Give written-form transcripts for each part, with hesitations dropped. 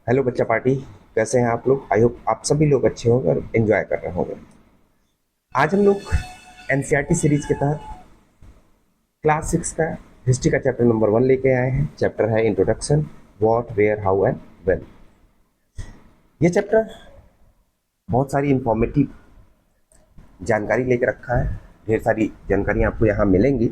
Hello बच्चा party. कैसे हैं आप लोग? आई होप आप सभी लोग अच्छे होंगे और एंजॉय कर रहे होंगे। आज हम लोग एनसीईआरटी सीरीज के तहत क्लास 6 का हिस्ट्री का चैप्टर नंबर 1 लेके आए हैं। चैप्टर है introduction, what, where, how and when. ये चैप्टर बहुत सारी इंफॉर्मेटिव जानकारी लेके रखा है। ढेर सारी जानकारी आपको यहाँ मिलेंगी।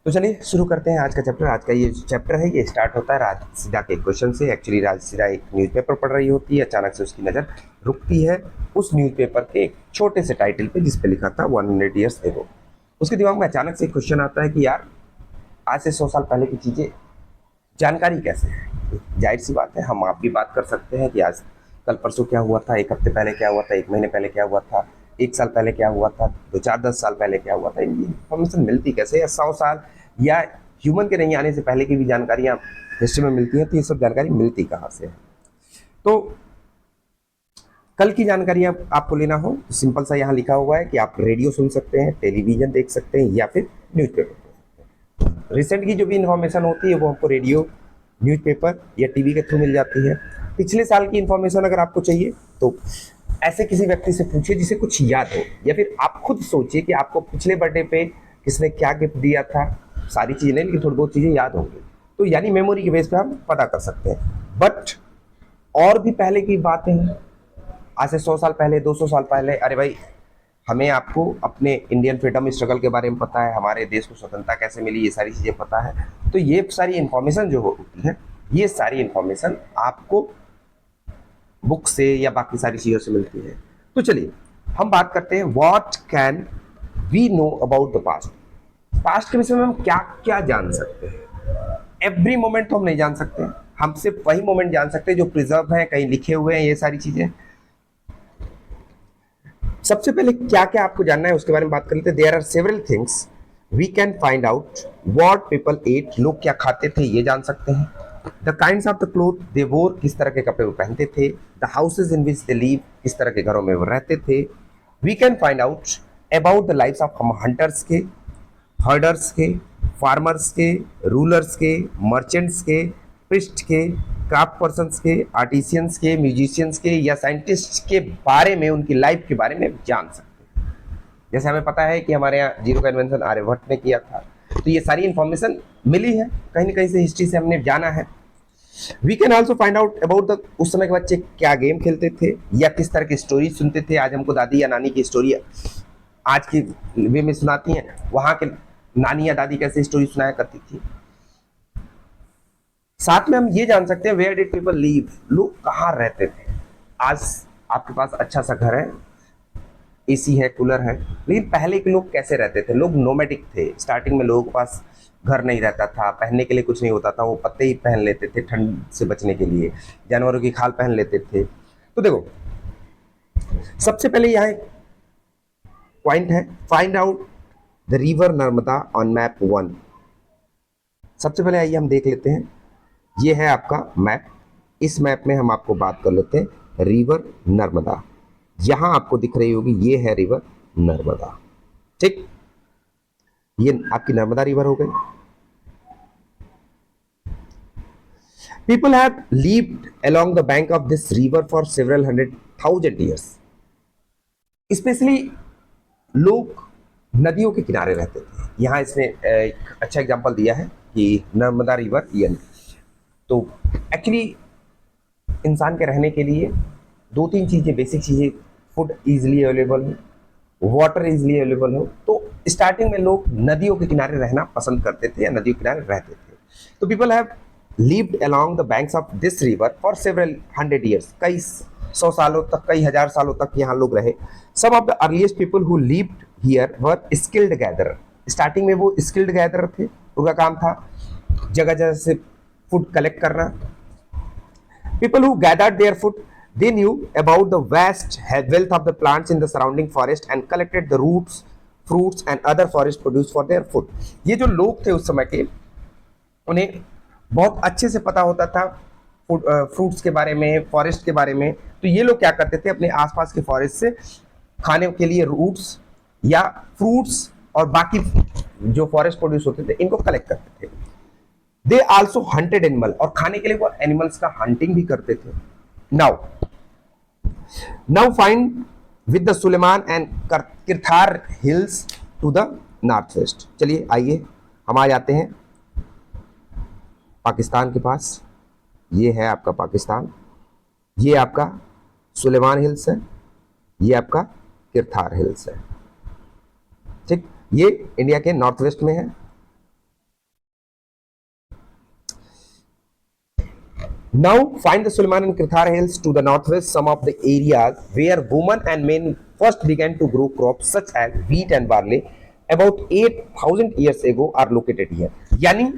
तो चलिए शुरू करते हैं आज का चैप्टर। आज का ये चैप्टर है, ये स्टार्ट होता है राजसिदा के क्वेश्चन से। एक्चुअली राजसिदा एक न्यूज़पेपर पढ़ रही होती है, अचानक से उसकी नज़र रुकती है उस न्यूज़पेपर के एक छोटे से टाइटल पे जिस पे लिखा था 100 ईयर्स एगो। उसके दिमाग में अचानक से क्वेश्चन आता है कि यार आज से 100 साल पहले की चीज़ें जानकारी कैसे है। जाहिर सी बात है, हम आप भी बात कर सकते हैं कि आज कल परसों क्या हुआ था, एक हफ्ते पहले क्या हुआ था, एक महीने पहले क्या हुआ था, एक साल पहले क्या हुआ था, 2 4 10 साल पहले क्या हुआ था। इनकी इन्फॉर्मेशन मिलती कैसे? या 100 साल या ह्यूमन के नहीं आने से पहले की भी जानकारियाँ हिस्ट्री में मिलती हैं, तो ये सब जानकारी मिलती कहाँ से है? तो कल की जानकारी आपको लेना हो तो सिंपल सा यहाँ लिखा हुआ है कि आप रेडियो सुन सकते हैं, टेलीविजन देख सकते हैं या फिर न्यूज़पेपर। रिसेंट की जो भी इंफॉर्मेशन होती है वो हमको रेडियो, न्यूज़पेपर या टीवी के थ्रू मिल जाती है। पिछले साल की इंफॉर्मेशन अगर आपको चाहिए तो ऐसे किसी व्यक्ति से पूछिए जिसे कुछ याद हो, या फिर आप खुद सोचिए कि आपको पिछले बर्थडे पे किसने क्या गिफ्ट दिया था। सारी चीज़ें नहीं, लेकिन थोड़ी बहुत चीज़ें याद होंगी, तो यानी मेमोरी के बेस पे हम पता कर सकते हैं। बट और भी पहले की बातें हैं, आज से 100 साल पहले, 200 साल पहले, अरे भाई हमें आपको अपने इंडियन फ्रीडम स्ट्रगल के बारे में पता है, हमारे देश को स्वतंत्रता कैसे मिली, ये सारी चीज़ें पता है। तो ये सारी इंफॉर्मेशन जो होती है, ये सारी इंफॉर्मेशन आपको बुक से या बाकी सारी चीज़ों से मिलती है। तो चलिए हम बात करते हैं what can we know about the past. Past के विषय में हम क्या क्या जान सकते हैं? एवरी मोमेंट तो हम नहीं जान सकते, हम सिर्फ वही मोमेंट जान सकते हैं जो प्रिजर्व है, कहीं लिखे हुए हैं, ये सारी चीज़ें। सबसे पहले क्या क्या आपको जानना है उसके बारे में बात कर लेते हैं। There are several things we can find out. What people ate, लोग क्या खाते थे ये जान सकते हैं। The kinds of the cloth they wore, किस तरह के कपड़े वो पहनते थे। The houses in which they live, किस तरह के घरों में वो रहते थे। We can find out about the lifes of हम हंटर्स के, हर्डर्स के, फार्मर्स के, रूलर्स के, मर्चेंट्स के, प्रिस्ट के, क्राफ्ट पर्सन्स के, आर्टिशियंस के, म्यूजिशियंस के या साइंटिस्ट के बारे में, उनकी लाइफ के बारे में जान सकते हैं। जैसे हमें पता है कि हमारे यहाँ जीरो का इन्वेंशन आर्यभट्ट ने किया था, तो ये सारी इंफॉर्मेशन मिली है कहीं ना कहीं से, हिस्ट्री से हमने जाना है। We can also find out about the उस समय के बच्चे क्या गेम खेलते थे या किस तरह की स्टोरी सुनते थे। आज हमको दादी या नानी की स्टोरी आज की वे में सुनाती हैं, वहाँ के नानी या दादी कैसे स्टोरी सुनाया करती थी। साथ में हम ये जान सकते हैं वेयर डिड पीपल लीव, लोग कहाँ रहते थे। आज आपके पास अच्छा सा घर है, एसी है, कूलर है, लेकिन पहले के लोग कैसे रहते थे? लोग नोमैडिक थे। स्टार्टिंग में लोगों के पास घर नहीं रहता था, पहनने के लिए कुछ नहीं होता था, वो पत्ते ही पहन लेते थे ठंड से बचने के लिए, जानवरों की खाल पहन लेते थे। तो देखो सबसे पहले यहाँ एक पॉइंट है, find out the river Narmada on map 1। सबसे पहले आइए हम देख लेते हैं, ये है आपका मैप। इस मैप में हम आपको बात कर लेते हैं रिवर नर्मदा। यहां आपको दिख रही होगी, ये है रिवर नर्मदा। ठीक, ये आपकी नर्मदा रिवर हो गई। People have lived along the bank of this river for several 100,000 years. Specially लोग नदियों के किनारे रहते थे। यहाँ इसने एक अच्छा एग्जांपल दिया है कि नर्मदा रिवर, ये तो एक्चुअली इंसान के रहने के लिए 2 3 चीज़ें, बेसिक चीज़ें, फूड इजीली अवेलेबल हो, वाटर इजीली अवेलेबल हो। तो स्टार्टिंग में लोग नदियों के किनारे रहना पसंद करते थे या नदियों के किनारे रहते थे। तो people have lived along the banks of this river for several 100 years, कई 100 सालों तक, कई हजार सालों तक यहाँ लोग रहे। Some of the earliest people who lived here were skilled gatherer. Starting में वो स्किल्ड गैदरर थे, उनका काम था जगह जगह से फूड कलेक्ट करना। People who gathered their food, they knew about the vast wealth of the plants in the surrounding forest and collected the roots, fruits and other forest produce for their food. ये जो लोग थे उस समय के, उन्हें बहुत अच्छे से पता होता था फ्रूट्स के बारे में, फॉरेस्ट के बारे में। तो ये लोग क्या करते थे, अपने आसपास के फॉरेस्ट से खाने के लिए रूट्स या फ्रूट्स और बाकी जो फॉरेस्ट प्रोड्यूस होते थे इनको कलेक्ट करते थे। दे आल्सो हंटेड एनिमल, और खाने के लिए वो एनिमल्स का हंटिंग भी करते थे। Now find with the Sulaiman and Kirthar hills to the north west. चलिए आइए हम आ जाते हैं पाकिस्तान के पास। ये है आपका पाकिस्तान, ये आपका सुलेमान हिल्स है, ये आपका किरथार हिल्स है। ठीक, ये इंडिया के नॉर्थ वेस्ट में है। Now find the Suleiman and Kirthar hills to the northwest, some of the areas where women and men first began to grow crops such as wheat and barley about 8,000 years ago are located here। यानी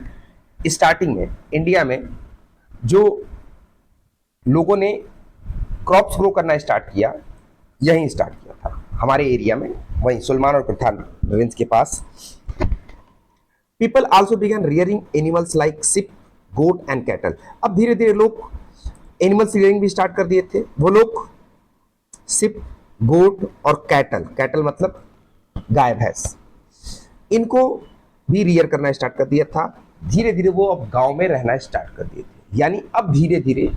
starting में India में जो लोगों ने crops grow करना start किया, यहीं start किया था हमारे एरिया में, वहीं सुलेमान और किरथार रेंज के पास। People also began rearing animals like sheep, goat and cattle. अब धीरे धीरे लोग एनिमल्स रियरिंग भी स्टार्ट कर दिए थे। वो लोग शिप, गोट और कैटल मतलब गाय भैंस, इनको भी रियर करना स्टार्ट कर दिया था। धीरे धीरे वो अब गांव में रहना स्टार्ट कर दिए थे, यानी अब धीरे धीरे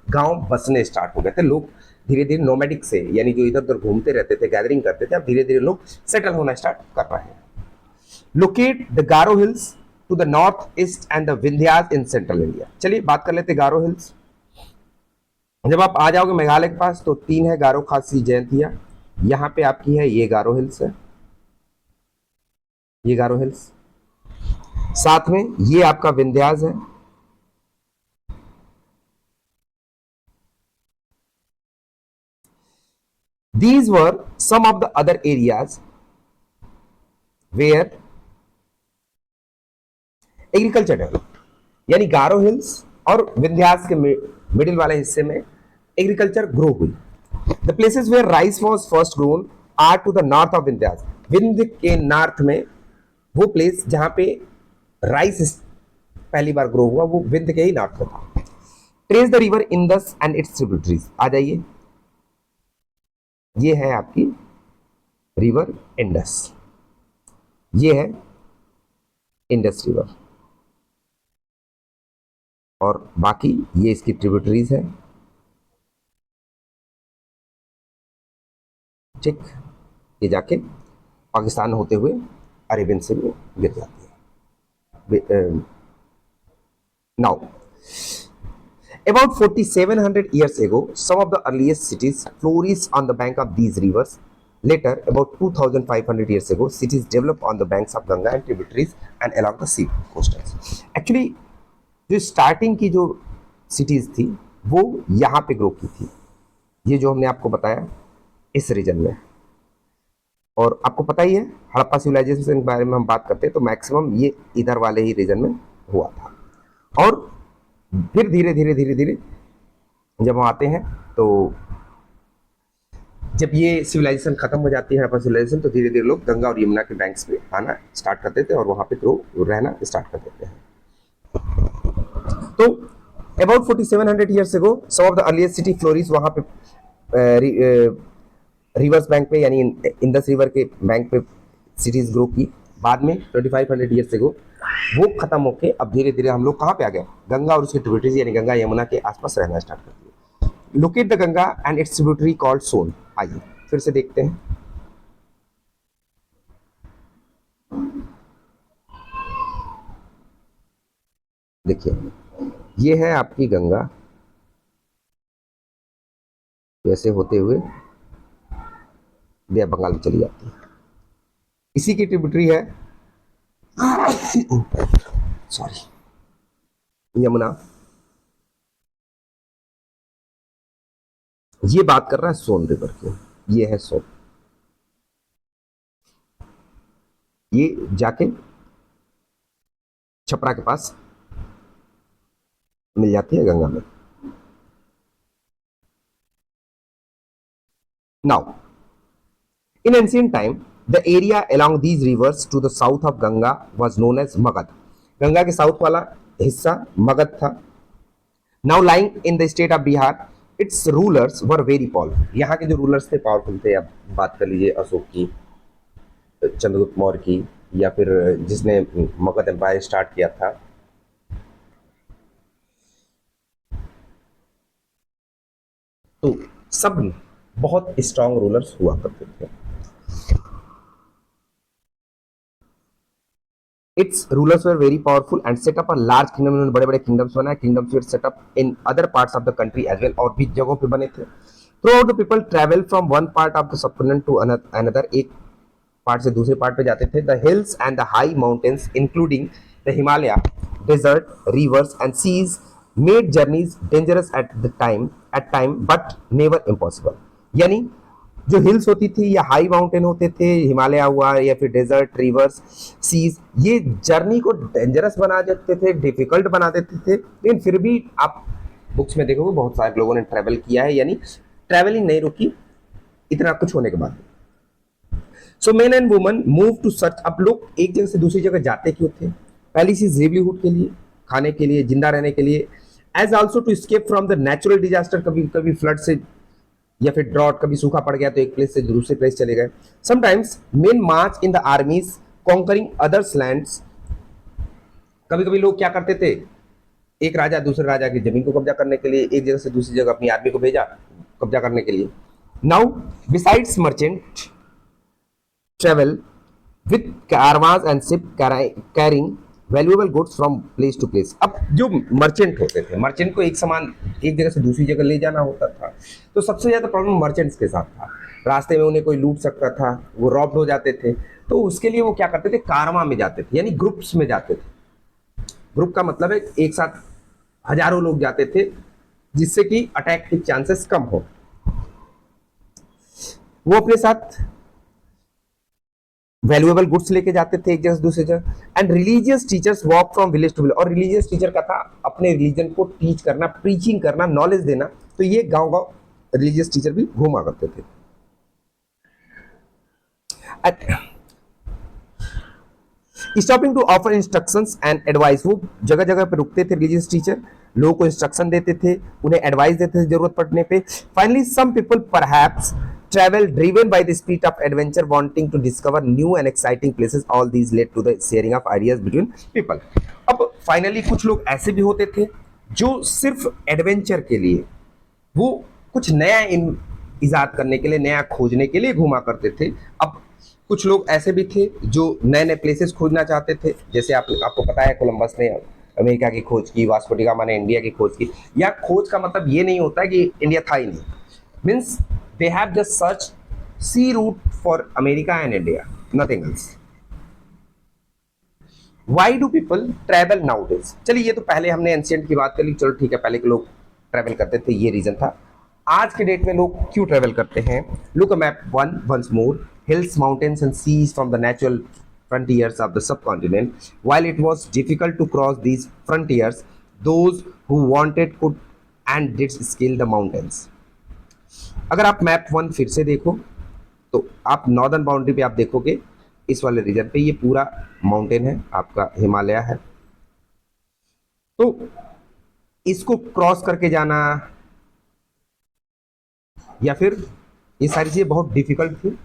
गांव बसने स्टार्ट हो गए थे। लोग धीरे धीरे नोमैडिक से, यानी जो इधर उधर घूमते रहते थे, गैदरिंग करते थे, अब धीरे धीरे लोग सेटल होना स्टार्ट कर रहे हैं। Locate the Garo hills to the north east and the Vindhyas in central India. चलिए बात कर लेते गारो हिल्स। जब आप आ जाओगे मेघालय के पास तो 3 है, गारो, खासी, जयंतिया। यहां पे आपकी है ये गारो हिल्स है, ये गारो हिल्स। साथ में ये आपका विंध्यास है। These were some of the other areas where agriculture develop, यानी गारो हिल्स और विंध्यास के मिडिल वाले हिस्से में एग्रीकल्चर ग्रो हुई। The places where rice was first grown are to the north of Vindhyas. Vindhya के नॉर्थ में वो प्लेस जहां पे राइस पहली बार ग्रो हुआ, वो विंध्य के ही नॉर्थ में था। Trace the river Indus and its tributaries. आ जाइए, ये है आपकी रिवर इंडस, ये है इंडस रिवर, और बाकी ये इसकी ट्रिब्यूटरीज है। ठीक, ये जाके पाकिस्तान होते हुए अरेबियन सी में गिर जाती है। Now about 4700 years ago, some of the earliest cities flourished on the bank of these rivers. Later, about 2500 years ago, cities developed on the banks of Ganga and tributaries and along the sea coastals. Actually, जो starting की जो cities थी वो यहाँ पे grow की थी, ये जो हमने आपको बताया इस रीजन में। और आपको पता ही है हड़प्पा सिविलाइजेशन के बारे में हम बात करते हैं तो मैक्सिमम ये इधर वाले ही रीजन में हुआ था। और फिर धीरे धीरे जब हम आते हैं तो जब ये सिविलाइजेशन खत्म हो जाती है, हड़प्पा सिविलाइजेशन, तो धीरे धीरे लोग गंगा और यमुना के बैंक्स पे आना स्टार्ट कर देते हैं और वहां पे रहना स्टार्ट कर देते हैं। तो about 4700 years ago some of the earliest city flourish, वहां पे रिवर्स बैंक पे यानी इंडस रिवर के बैंक पे सिटीज ग्रो की। बाद में 2500 ईयर्स अगो वो खत्म होके अब धीरे धीरे हम लोग कहाँ पे आ गए, गंगा और उसके ट्रिब्यूटरीज यानी गंगा यमुना के आसपास रहना स्टार्ट कर दिए। Locate the Ganga and its tributary called Son. आइए फिर से देखते हैं। देखिए ये है आपकी गंगा, ऐसे होते हुए बे ऑफ बंगाल में चली जाती है। इसी की ट्रिब्यूटरी है सॉरी यमुना। ये बात कर रहा है सोन रिवर की, ये है सोन। ये जाके छपरा के पास मिल जाती है गंगा में। Now in ancient time the area along these rivers to the south of Ganga was known as Magad। Ganga के साउथ वाला हिस्सा मगध था। Now lying in the state of Bihar, its rulers were very powerful। यहाँ के जो rulers थे powerful थे। अब बात कर लीजिए अशोक की, चंद्रगुप्त मौर्य की, या फिर जिसने मगध एम्पायर स्टार्ट किया था तो सब बहुत स्ट्रांग रूलर्स हुआ करते थे। Its rulers were very powerful and set up a large kingdom. इन्होंने बड़े बड़े किंगडम्स बनाए। Kingdoms were set up in other parts of the country as well, और भी जगहों पे बने थे। Throughout the people travel from one part of the subcontinent to another, एक पार्ट से दूसरे पार्ट पे जाते थे। The hills and the high mountains including the Himalaya, desert, rivers and seas made journeys dangerous at time but never impossible। यानी जो hills होती थी या हाई माउंटेन होते थे, हिमालय हुआ या फिर डेजर्ट, रिवर्स, सीज, ये जर्नी को डेंजरस बना देते थे, डिफिकल्ट बना देते थे। लेकिन फिर भी आप बुक्स में देखोगे बहुत सारे लोगों ने ट्रैवल किया है, यानी ट्रैवलिंग नहीं रुकी इतना कुछ होने के बाद। So men and woman move to search. अब लोग एक जगह से दूसरी जगह जाते क्यों थे? पहली चीज लिवलीहुड के लिए, खाने के लिए, जिंदा रहने के लिए, as also to escape from the natural disaster, कभी कभी फ्लड से या फिर ड्रॉट, कभी सूखा पड़ गया तो एक प्लेस से दूसरे प्लेस चले गए। Sometimes main March in the armies conquering others lands. कभी कभी लोग क्या करते थे, एक राजा दूसरे राजा की जमीन को कब्जा करने के लिए एक जगह से दूसरी जगह अपनी आर्मी को भेजा कब्जा करने के लिए। Now besides merchant travel with caravans and ship carrying valuable goods from place to place. अब जो मर्चेंट होते थे, मर्चेंट को एक सामान एक जगह से दूसरी जगह ले जाना होता था, तो सबसे ज्यादा प्रॉब्लम मर्चेंट्स के साथ था। रास्ते में उन्हें कोई लूट सकता था, वो रॉब्ड हो जाते थे, तो उसके लिए वो क्या करते थे, कारवां में जाते थे, यानी ग्रुप्स में जाते थे। ग्रुप का मतलब है एक साथ हजारों लोग जाते थे, जिससे कि अटैक के चांसेस कम हो। वो अपने साथ वैल्यूएबल गुड्स लेके जाते थे एक जगह से दूसरी जगह। And religious teachers walk from village to village. और रिलीजियस टीचर का था अपने रिलीजन को टीच करना, प्रीचिंग करना, नॉलेज देना, तो ये गांव गांव रिलीजियस टीचर भी घूमा करते थे। Stopping to offer instructions and advice. वो जगह जगह पे रुकते थे रिलीजियस टीचर, लोगों को इंस्ट्रक्शन देते थे, उन्हें एडवाइस देते थे जरूरत पड़ने पे। Finally some people perhaps travel driven by the spirit of adventure, wanting to discover new and exciting places. All these led to the sharing of ideas between people। अब फाइनली कुछ लोग ऐसे भी होते थे जो सिर्फ एडवेंचर के लिए, वो कुछ नया इजाद करने के लिए, नया खोजने के लिए घूमा करते थे। अब कुछ लोग ऐसे भी थे जो नए नए प्लेसेस खोजना चाहते थे, जैसे आपको पता है कोलंबस ने अमेरिका की खोज की, वास्को डी गामा ने इंडिया की खोज की। या खोज का मतलब ये नहीं होता है कि इंडिया था ही नहीं, means they have just searched sea route for America and India, nothing else। Why do people travel nowadays? चलिए ये तो पहले हमने एंशिएंट की बात कर ली, चलो ठीक है, पहले के लोग ट्रैवल करते थे, ये रीजन था। आज के डेट में लोग क्यों ट्रैवल करते हैं? Look a map once more, hills, mountains and seas from the natural frontiers of the subcontinent। While it was difficult to cross these frontiers, those who wanted could and did scale the mountains। अगर आप map 1 फिर से देखो तो आप northern boundary पे आप देखोगे, इस वाले रीजन पे ये पूरा माउंटेन है, आपका हिमालय है, तो इसको क्रॉस करके जाना या फिर ये सारी चीजें बहुत डिफिकल्ट थी।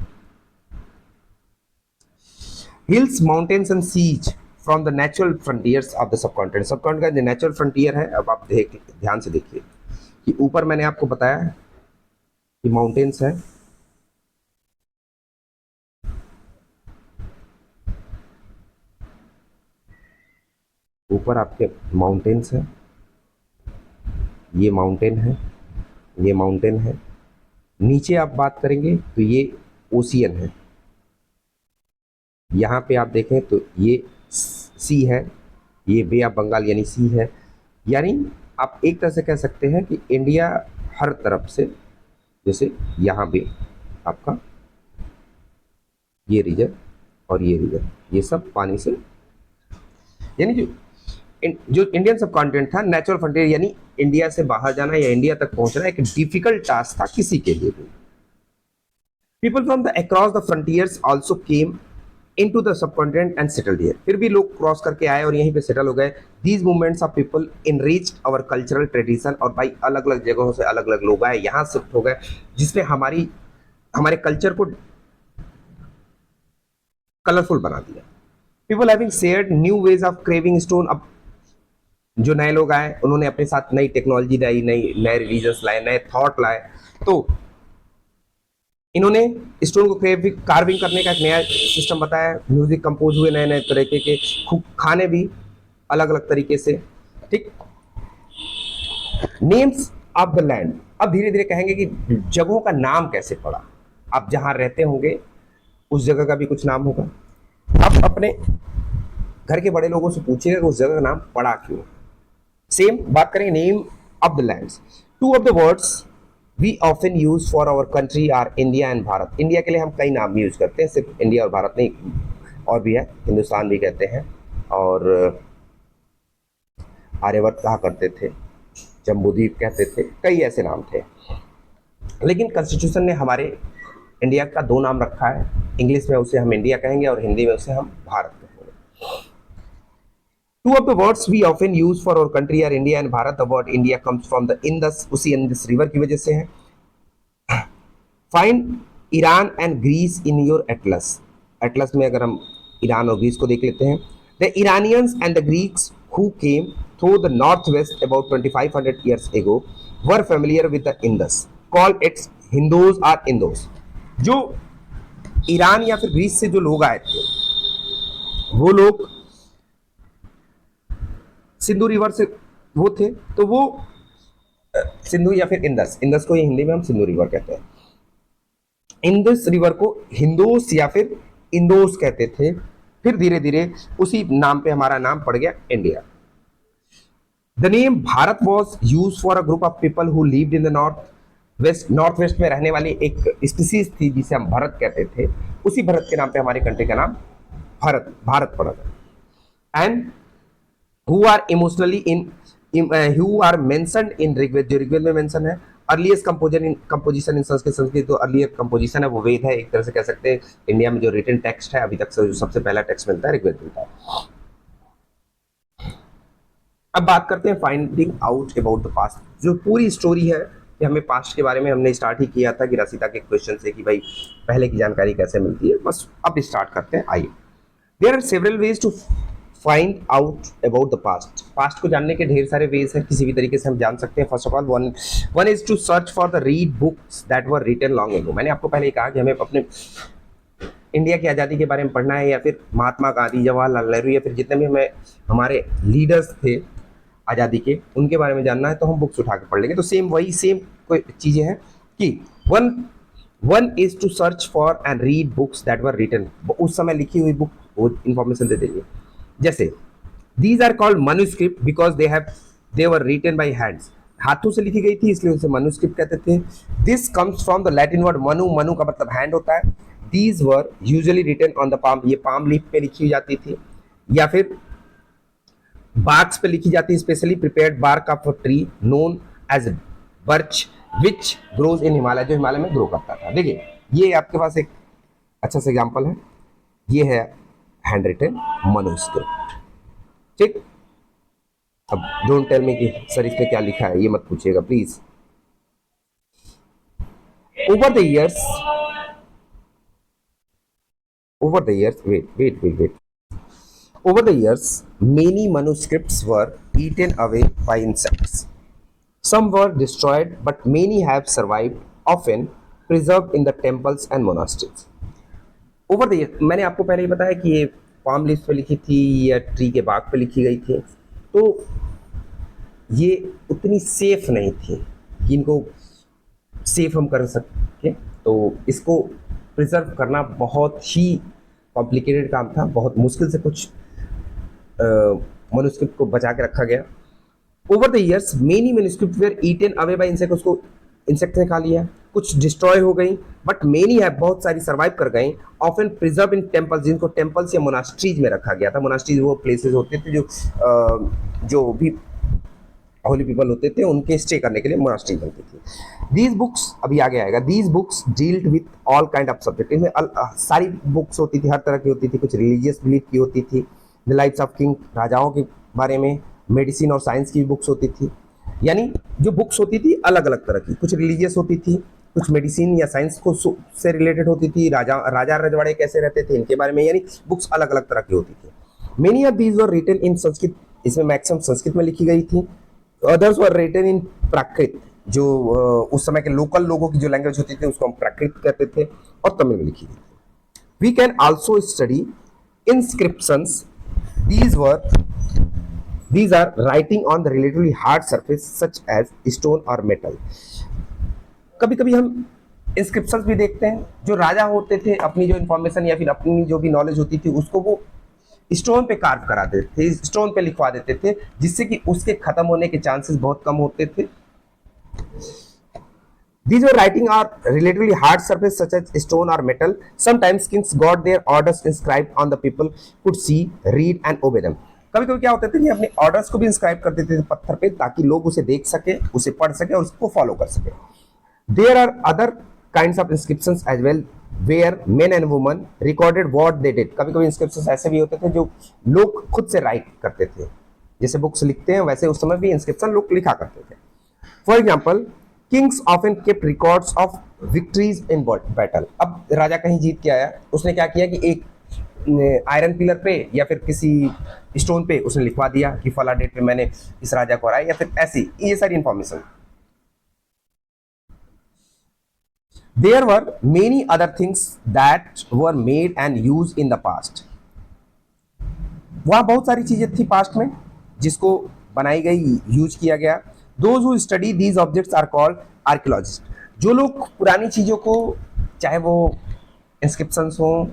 Hills, mountains and seas from the natural frontiers of the subcontinent. Subcontinent का जो नेचुरल फ्रंटियर है, अब आप ध्यान से देखिए कि ऊपर मैंने आपको बताया कि माउंटेन्स है, ऊपर आपके माउंटेन्स है, ये माउंटेन है, ये माउंटेन है। नीचे आप बात करेंगे तो ये ओशियन है, यहाँ पे आप देखें तो ये सी है, ये बे ऑफ बंगाल यानी सी है। यानी आप एक तरह से कह सकते हैं कि इंडिया हर तरफ से, जैसे यहाँ पे आपका ये रीजन और ये रीजन, ये सब पानी से, यानी जो इंडियन सब कॉन्टिनेंट था, नेचुरल फ्रंटियर यानी इंडिया से बाहर जाना या इंडिया तक पहुंचना एक डिफिकल्ट टास्क था किसी के लिए भी। People from the across the frontiers also came into the subcontinent and settled here. फिर भी लोग क्रॉस करके आए और यहीं पे सेटल हो गए। These movements of people enriched our cultural tradition. और भाई अलग अलग जगहों से अलग अलग लोग आए, यहाँ शिफ्ट हो गए, जिसने हमारे कल्चर को कलरफुल बना दिया। People having shared new ways of craving stone. अब जो नए लोग आए उन्होंने अपने साथ नई टेक्नोलॉजी लाई, नए रिलीजन्स लाए, नए थॉट लाए, तो इन्होंने स्टोन को कार्विंग करने का एक नया सिस्टम बताया, म्यूजिक कंपोज हुए नए नए तरीके के, खाने भी अलग अलग तरीके से। ठीक, नेम्स ऑफ द लैंड, अब धीरे धीरे कहेंगे कि जगहों का नाम कैसे पड़ा। आप जहां रहते होंगे उस जगह का भी कुछ नाम होगा। आप अपने घर के बड़े लोगों से पूछिएगा कि उस जगह का नाम पड़ा क्यों। सेम बात करेंगे name of the lands. Two of the words we often use for our country are India and Bharat. India के लिए हम कई नाम यूज करते हैं, सिर्फ इंडिया और भारत नहीं, और भी है, हिंदुस्तान भी कहते हैं, और आर्यवर्त कहा करते थे, जम्बूद्वीप कहते थे, कई ऐसे नाम थे। लेकिन कॉन्स्टिट्यूशन ने हमारे इंडिया का दो नाम रखा है, इंग्लिश में उसे हम इंडिया कहेंगे और हिंदी में उसे हम भारत कहेंगे। Two of the words we often use for our country are India and Bharat. The word India comes from the Indus, उसी इंडस रिवर की वजह से है। Find Iran and Greece in your atlas. Atlas में अगर हम ईरान और ग्रीस को देख लेते हैं, the Iranians and the Greeks who came through the northwest about 2500 years ago were familiar with the Indus, called its Hindus or Indos। जो Iran या फिर ग्रीस से जो लोग आए थे वो लोग सिंधु रिवर से वो थे, तो वो सिंधु या फिर इंदस, इंदस को हिंदी में हम सिंधु रिवर कहते हैं, इंदस रिवर को हिंदोस या फिर इंदोस कहते थे। फिर धीरे धीरे उसी नाम पे हमारा नाम पड़ गया India. The name Bharat was use for a group of people who lived in the north waste में रहने वाली एक स्पीसीज थी जिसे हम भारत कहते थे, उसी भारत के नाम पे हमारी कंट्री का नाम भारत पड़ा था। And who are emotionally who are mentioned in Rigveda, जो ऋग्वेद में मेंशन है। अर्लीस्ट कंपोजिशन इन संस्कृत तो अर्लीस्ट कंपोजिशन है वो वेद है, एक तरह से कह सकते हैं इंडिया में जो रिटन टेक्स्ट है अभी तक से जो सबसे पहला टेक्स्ट मिलता है ऋग्वेद मिलता है। अब बात करते हैं finding out about the past. जो पूरी स्टोरी है कि हमें पास्ट के बारे में हमने स्टार्ट ही किया था कि रसिता के क्वेश्चन से कि भाई पहले की जानकारी कैसे मिलती है, बस अब स्टार्ट करते हैं। आइए, there are several ways to find out about the past. Past को जानने के ढेर सारे वेज हैं, किसी भी तरीके से हम जान सकते हैं। First of all one is to search for the read books that were written long ago. मैंने आपको पहले ही कहा कि हमें अपने इंडिया की आज़ादी के बारे में पढ़ना है, या फिर महात्मा गांधी, जवाहरलाल नेहरू, या फिर जितने भी हमें हमारे लीडर्स थे आज़ादी के, उनके बारे में जानना है तो हम बुक्स उठा के पढ़ लेंगे। तो सेम कोई चीज़ें हैं कि one is to search for and read books that were written, उस समय लिखी हुई बुक वो इंफॉर्मेशन दे देंगे। जैसे these are called manuscript because they were written by hands, हाथों से लिखी गई थी इसलिए उसे मनुस्क्रिप्ट कहते थे। This comes from the Latin word manu, manu का मतलब हैंड होता है। These were usually written on the palm, ये पाम लीफ पे लिखी जाती थी या फिर बार्क्स पे लिखी जाती है, specially prepared bark of a tree known as birch which grows in Himalaya, जो हिमालय में ग्रो करता था। देखिए ये आपके पास एक अच्छा सा एग्जांपल है, ये है हैंड रिटन मनुस्क्रिप्ट। ठीक, अब डोंट टेल मी कि सर इसमें क्या लिखा है, ये मत पूछिएगा please. Over the years wait. Over the years, many manuscripts were eaten away by insects. Some were destroyed, but many have survived, often preserved in the temples and monasteries. Over the years, मैंने आपको पहले ही बताया कि ये palm leaf पे लिखी थी या ट्री के बाग पे लिखी गई थी, तो ये उतनी सेफ नहीं थी कि इनको सेफ हम कर सके। तो इसको प्रिजर्व करना बहुत ही कॉम्प्लिकेटेड काम था, बहुत मुश्किल से कुछ मनुस्क्रिप्ट को बचा के रखा गया। Over the years many manuscript were eaten away by insect, उसको इंसेक्ट ने खा लिया, कुछ डिस्ट्रॉय हो गई, बट मेनी है बहुत सारी सर्वाइव कर गई। ऑफन प्रिजर्व इन टेम्पल्स, जिनको टेम्पल्स या मोनास्ट्रीज में रखा गया था। मोनास्ट्रीज वो प्लेसेस होते थे जो भी होली पीपल होते थे उनके स्टे करने के लिए मोनास्ट्री बनती थी। दीज बुक्स, अभी आगे आएगा, these books dealt with all kind of subject. इसमें सारी बुक्स होती थी, हर तरह की होती थी, कुछ रिलीजियस बिलीफ की होती थी, द लाइफ्स ऑफ किंग, राजाओं के बारे में, मेडिसिन और साइंस की बुक्स होती थी। यानी जो बुक्स होती थी अलग अलग तरह की, कुछ रिलीजियस होती थी, कुछ मेडिसिन या साइंस को से रिलेटेड होती थी, राजा रजवाड़े कैसे रहते थे इनके बारे में, यानी बुक्स अलग अलग तरह की होती थी। Many of these were written in Sanskrit इसमें मैक्सिमम संस्कृत में लिखी गई थी, अदर्स वर रिटन इन प्राकृत, जो उस समय के लोकल लोगों की जो लैंग्वेज होती थी उसको हम प्राकृत कहते थे, और तमिल में लिखी गई थी। We can also study inscriptions. These were these are writing on the relatively hard surface such as stone or metal. कभी कभी हम इंस्क्रिप्शंस भी देखते हैं, जो राजा होते थे अपनी जो इंफॉर्मेशन या फिर अपनी जो भी नॉलेज होती थी उसको वो स्टोन पे कार्व करा देते थे, स्टोन पे लिखवा देते थे, जिससे कि उसके खत्म होने के चांसेस बहुत कम होते थे। These were writing on relatively hard surface such as stone or metal. Sometimes kings got their orders inscribed on the people could see, read and obey them. कभी कभी क्या होता था कि अपने ऑर्डर्स को भी इंस्क्राइब कर देते थे पत्थर पे, ताकि लोग उसे देख सके, उसे पढ़ सके और उसको फॉलो कर सके। There are other kinds of inscriptions as well, where men and women recorded what they did. कभी कभी इंस्क्रिप्शंस ऐसे भी होते थे जो लोग खुद से राइट करते थे, जैसे बुक्स लिखते हैं वैसे उस समय भी इंस्क्रिप्शन लोग लिखा करते थे। For example, Kings often kept records of victories in battle. अब राजा कहीं जीत के आया, उसने क्या किया कि एक आयरन पिलर पे या फिर किसी स्टोन पे उसने लिखवा दिया कि फला डेट पे मैंने इस राजा को हराया, या फिर ऐसी ये सारी information. There were many other things that were made and used in the past. वहाँ बहुत सारी चीजें थी पास्ट में जिसको बनाई गई, यूज किया गया। Those who study these objects are called archaeologists. जो लोग पुरानी चीजों को, चाहे वो इंस्क्रिप्शंस हो,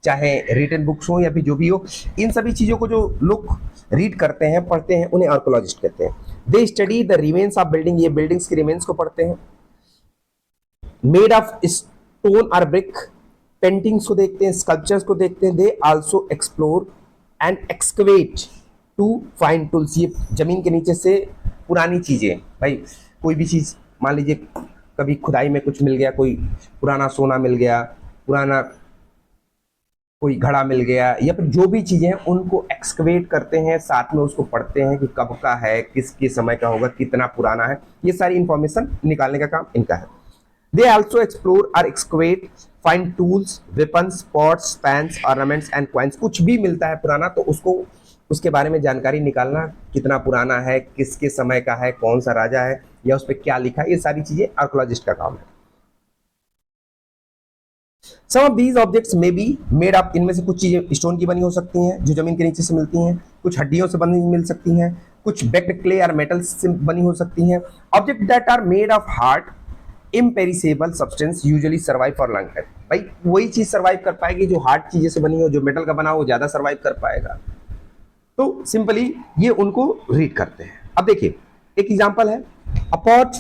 चाहे रिटन बुक्स हो या फिर जो भी हो, इन सभी चीजों को जो लोग रीड करते हैं, पढ़ते हैं, उन्हें आर्कियोलॉजिस्ट कहते हैं। They study the remains of building, ये बिल्डिंग्स के रिमेन्स को पढ़ते हैं। मेड ऑफ स्टोन और ब्रिक, पेंटिंग्स को देखते हैं, स्कल्पचर्स को देखते हैं। They also explore and excavate to find tools, ये जमीन के नीचे से पुरानी चीजें, भाई कोई भी चीज मान लीजिए कभी खुदाई में कुछ मिल गया, कोई पुराना सोना मिल गया, पुराना कोई घड़ा मिल गया, या फिर जो भी चीजें हैं उनको एक्सकवेट करते हैं, साथ में उसको पढ़ते हैं कि कब का है, किसके समय का होगा, कितना पुराना है, ये सारी इंफॉर्मेशन निकालने का काम इनका है। They also explore or excavate, find tools, weapons, pots, pans, ornaments and coins. कुछ भी मिलता है पुराना तो उसको, उसके बारे में जानकारी निकालना, कितना पुराना है, किसके समय का है, कौन सा राजा है, या उस पर क्या लिखा है, ये सारी चीजें आर्कियोलॉजिस्ट का काम है। Some of these objects may be made up, इनमें से कुछ चीजें स्टोन की बनी हो सकती हैं जो जमीन के नीचे से मिलती हैं, कुछ हड्डियों से बनी मिल सकती हैं, कुछ बेक्ड क्ले और मेटल से बनी हो सकती हैं। Object that are made of hard imperishable substance usually survive for long time. भाई वही चीज सर्वाइव कर पाएगी जो हार्ड चीजें से बनी हो, जो मेटल का बना हो ज्यादा सर्वाइव कर पाएगा। तो सिंपली ये उनको रीड करते हैं। अब देखिए एक एग्जांपल है, अ pot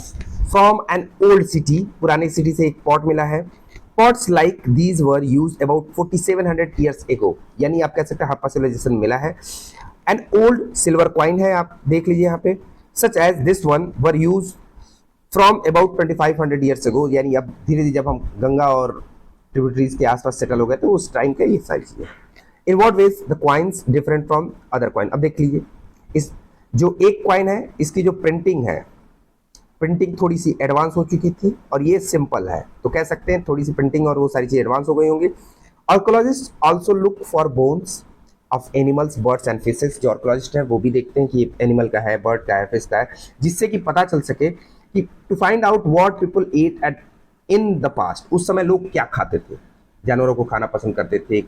from an old city, पुरानी सिटी से एक पॉट मिला है। Pots like these were used about 4700 years ago, यानी आप कह सकते हैं हड़प्पा सिविलाइजेशन मिला है। एन ओल्ड सिल्वर कॉइन है, आप देख लीजिए यहाँ पे, such as this one were use from about 2500 years ago, यानी अब धीरे धीरे जब हम गंगा और ट्रिब्यूटरीज के आसपास सेटल हो गए तो उस टाइम के ये सारी चीजें। In what ways the coins different from other coin. अब देख लीजिए इस जो एक कॉइन है इसकी जो प्रिंटिंग है, प्रिंटिंग थोड़ी सी एडवांस हो चुकी थी और ये सिंपल है, तो कह सकते हैं थोड़ी सी प्रिंटिंग और वो सारी चीजें एडवांस हो गई होंगी। Archaeologist also look for bones of animals, birds and fishes. जो आर्कियोलॉजिस्ट है वो भी देखते हैं कि ये एनिमल का है, बर्ड का है, फिश का है, जिससे कि पता चल सके कि to find out what people eat ate in the past, उस समय लोग क्या खाते थे, जानवरों को खाना पसंद करते थे,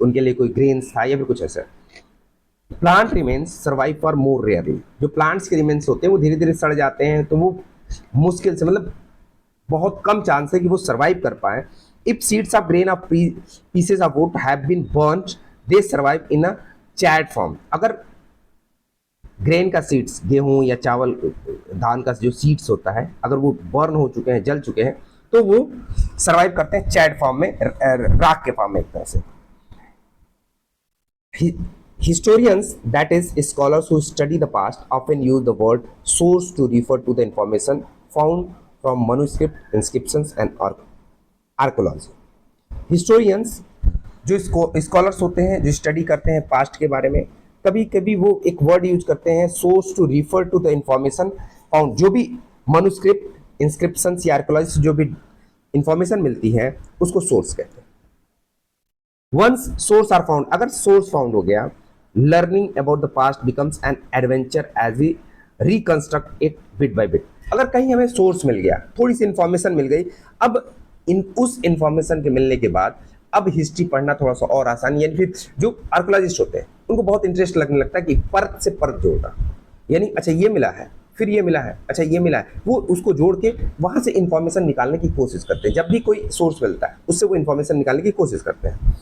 उनके लिए कोई ग्रेन्स था या फिर कुछ ऐसा। Plant remains survive for more rarely, जो प्लांट्स के रिमेन्स होते हैं वो धीरे धीरे सड़ जाते हैं, तो वो मुश्किल से, मतलब बहुत कम चांस है कि वो सर्वाइव कर पाए। If seeds of grain of pieces of wood have been burned they survive in a charred form. अगर ग्रेन का सीड्स, गेहूं या चावल, धान का जो सीड्स होता है, अगर वो बर्न हो चुके हैं, जल चुके हैं, तो वो सर्वाइव करते हैं चैट फॉर्म में, राख के फॉर्म में एक तरह से। Historians, that is scholars who study the past, often use the word source to refer to the information found from manuscript, inscriptions and archaeology. Historians जो स्कॉलर्स होते हैं, जो स्टडी करते हैं पास्ट के बारे में, कभी कभी वो एक वर्ड यूज करते हैं source to refer to the information found. जो भी मनुस्क्रिप्ट, इंस्क्रिप्शंस या आर्कियोलॉजी से जो भी इंफॉर्मेशन मिलती है उसको सोर्स कहते हैं। वंस सोर्स आर फाउंड, अगर सोर्स फाउंड हो गया, learning about the past becomes an adventure as we reconstruct it bit by bit. अगर कहीं हमें सोर्स मिल गया, थोड़ी सी इंफॉर्मेशन मिल गई, अब उस इंफॉर्मेशन के मिलने के बाद अब हिस्ट्री पढ़ना थोड़ा सा और आसान, यानी फिर जो आर्कोलॉजिस्ट होते हैं उनको बहुत इंटरेस्ट लगने लगता है कि परत से परत जोड़ना, यानी अच्छा ये मिला है, फिर ये मिला है, अच्छा ये मिला है, वो उसको जोड़ के वहां से इंफॉर्मेशन निकालने की कोशिश करते हैं। जब भी कोई सोर्स मिलता है उससे वो इंफॉर्मेशन निकालने की कोशिश करते हैं।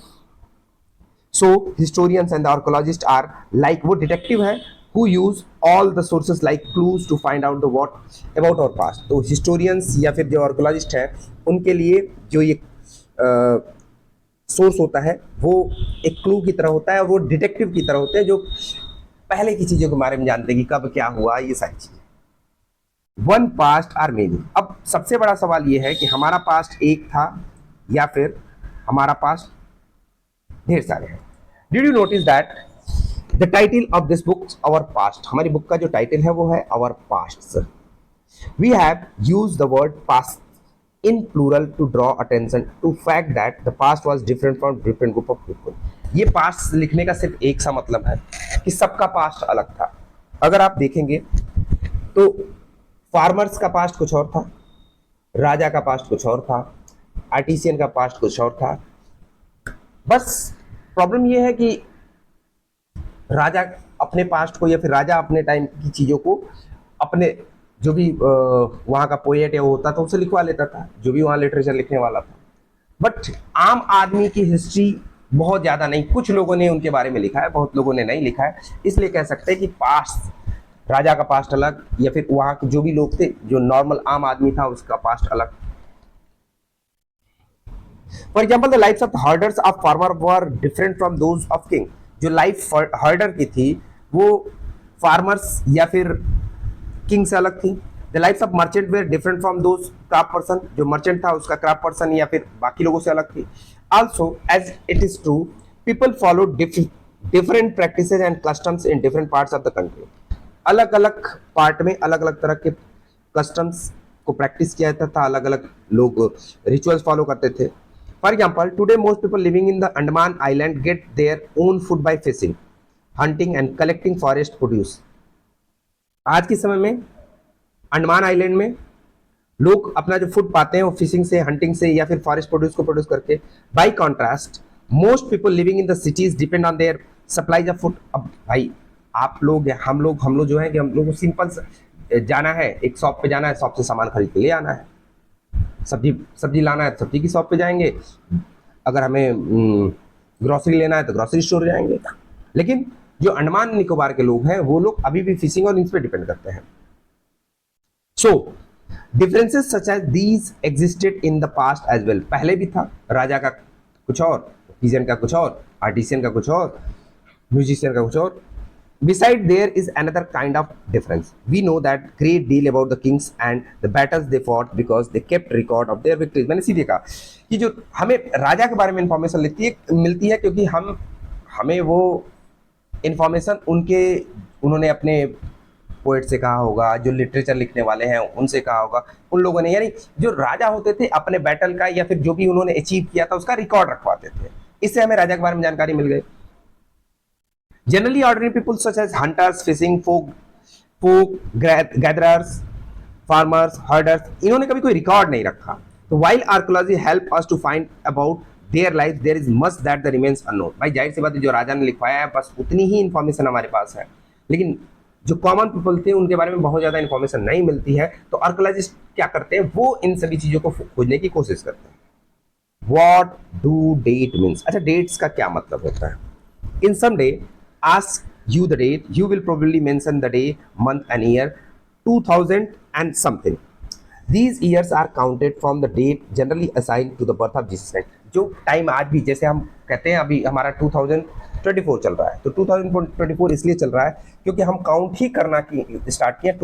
So historians and archaeologist are like, वो डिटेक्टिव है who use all the sources like clues to find out the what about our past। तो हिस्टोरियंस या फिर जो आर्कोलॉजिस्ट हैं उनके लिए जो ये सोर्स होता है वो एक क्लू की तरह होता है, और वो डिटेक्टिव की तरह होते हैं जो पहले की चीजों के बारे में जानते हैं कि कब क्या हुआ, ये सारी चीजें। One past are many. अब सबसे बड़ा सवाल ये है कि हमारा पास्ट एक था या फिर हमारा पास्ट ढेर सारे हैं। Did you notice that the title of this book our past, हमारी बुक का जो टाइटल है वो है our past sir. We have used the word past in plural to draw attention to fact that the past was different from different group of people। ये past लिखने का सिर्फ एक सा मतलब है कि सबका पास्ट अलग था। अगर आप देखेंगे तो फार्मर्स का पास्ट कुछ और था, राजा का पास्ट कुछ और था, आर्टिसियन का पास्ट कुछ और था। बस प्रॉब्लम ये है कि राजा अपने पास्ट को या फिर राजा अपने टाइम की चीजों को अपने जो भी वहाँ का पोएट या वो होता था उसे लिखवा लेता था, जो भी वहाँ लिटरेचर लिखने वाला था। बट आम आदमी की हिस्ट्री बहुत ज़्यादा नहीं, कुछ लोगों ने उनके बारे में लिखा है, बहुत लोगों ने नहीं लिखा है। इसलिए कह सकते हैं कि पास्ट, राजा का पास्ट अलग, या फिर वहाँ के जो भी लोग थे, जो नॉर्मल आम आदमी था उसका पास्ट अलग। For example the life of herders of farmer were different from those of king. जो लाइफ हर्डर की थी वो फार्मर्स या फिर किंग से अलग थी। The lifes of merchant were different from those craft person, जो मर्चेंट था उसका क्राफ्ट पर्सन या फिर बाकी लोगों से अलग थी। Also as it is true people follow different practices and customs in different parts of the country. अलग अलग पार्ट में अलग अलग तरह के कस्टम्स को प्रैक्टिस किया जाता था, अलग अलग लोग रिचुअल्स फॉलो करते थे। For example today most people living in the Andaman island get their own food by fishing, hunting and collecting forest produce. आज के समय में अंडमान आइलैंड में लोग अपना जो फूड पाते हैं वो फिशिंग से, हंटिंग से या फिर फॉरेस्ट प्रोड्यूस को प्रोड्यूस करके। Bye contrast most people living in the cities depend on their supplies of food. अब भाई आप लोग या हम लोग जो है कि हम लोग को सिंपल जाना है, एक शॉप पे जाना है, शॉप से सामान खरीद के ले आना है, सब्जी लाना है सब्जी की शॉप पे जाएंगे, अगर हमें ग्रोसरी लेना है तो ग्रोसरी स्टोर जाएंगे। लेकिन जो अंडमान निकोबार के लोग हैं वो लोग अभी भी फिशिंग और इन पे डिपेंड करते हैं। So differences such as these existed in the past as well. पहले भी था, राजा का कुछ और, आर्टिसियन का कुछ और, आर्टिसियन का कुछ और, म्यूजिशियन का कुछ और। Beside there is another kind of difference. We know that great deal about the kings and the battles they fought because they kept record of their victories। मैंने सीधे कहा कि जो हमें राजा के बारे में इंफॉर्मेशन मिलती है क्योंकि हमें वो इंफॉर्मेशन उन्होंने अपने पोएट से कहा होगा, जो लिटरेचर लिखने वाले हैं उनसे कहा होगा, उन लोगों ने, यानी जो राजा होते थे अपने बैटल का या फिर जो भी उन्होंने अचीव किया था उसका रिकॉर्ड रखवाते थे। इससे हमें राजा के बारे में जानकारी मिल गई। Generally, ordinary people such as hunters, fishing folk, gatherers, farmers, herders, इन्होंने कभी कोई रिकॉर्ड नहीं रखा। तो while archaeology help us to find about their life, there is much that the remains unknown। भाई जाहिर सी बात है जो राजा ने लिखवाया है बस उतनी ही इंफॉर्मेशन हमारे पास है, लेकिन जो कॉमन पीपल थे उनके बारे में बहुत ज़्यादा इंफॉर्मेशन नहीं मिलती है। तो आर्कोलॉजिस्ट क्या करते हैं, वो इन सभी चीज़ों को खोजने की कोशिश करते हैं। What do date means? अच्छा, डेट्स का क्या मतलब होता है? In some day ask you the date, you will probably mention the day, month and year 2000 and something। These years are counted from the date generally assigned to the birth of Jesus Christ। जो time आज भी, जैसे हम कहते हैं अभी हमारा 2024 चल रहा है, तो 2024 इसलिए चल रहा है क्योंकि हम काउंट ही करना की स्टार्ट किया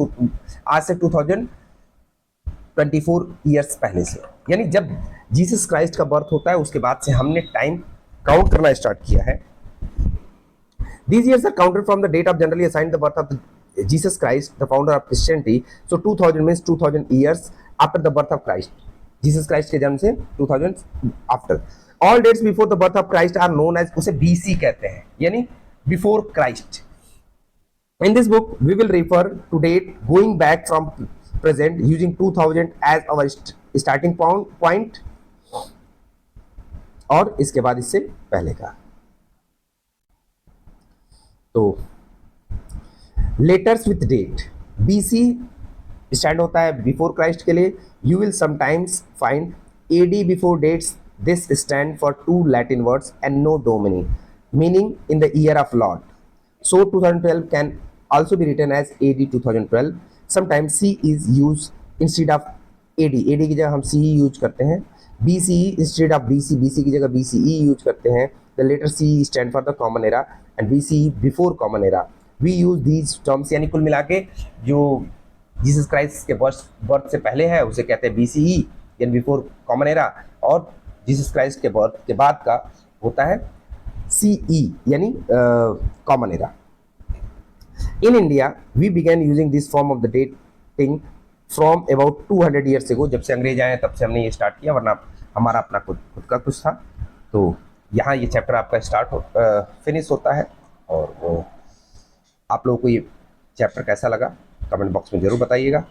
आज से 2024 ईयर्स पहले से, यानी जब जीसस क्राइस्ट का बर्थ होता है उसके बाद से हमने टाइम काउंट करना स्टार्ट किया है। These years are counted from the date of generally assigned the birth of Jesus Christ, the founder of Christianity। So 2000 means 2000 years after the birth of Christ। Jesus Christ के जन्म से 2000 after। All dates before the birth of Christ are known as, उसे BC कहते हैं, यानी before Christ. In this book, we will refer to date going back from present using 2000 as our starting point और इसके बाद इससे पहले का. तो letters with date BC stand होता है बिफोर क्राइस्ट के लिए. You will sometimes find AD before dates. This stand for two Latin words एंड नो domini meaning in the year of Lord. So 2012 can also be written as AD 2012. Sometimes C is used instead of AD. AD की जगह हम CE use करते हैं. BCE instead of BC. BC की जगह BCE use करते हैं. The letter CE stand for the common era and BCE before common era. We use these terms. यानी कुल मिला के जो जीसस क्राइस्ट के बर्थ से पहले है उसे कहते हैं BCE यानी बिफोर कॉमन एरा, और जीसस क्राइस्ट के बर्थ के बाद का होता है CE यानी common era. In India we began using this form of the dating from about 200 years ago. जब से अंग्रेज आए तब से हमने ये स्टार्ट किया, वरना हमारा अपना खुद का कुछ था. तो यहाँ ये चैप्टर आपका फिनिश होता है. और आप लोगों को ये चैप्टर कैसा लगा कमेंट बॉक्स में ज़रूर बताइएगा.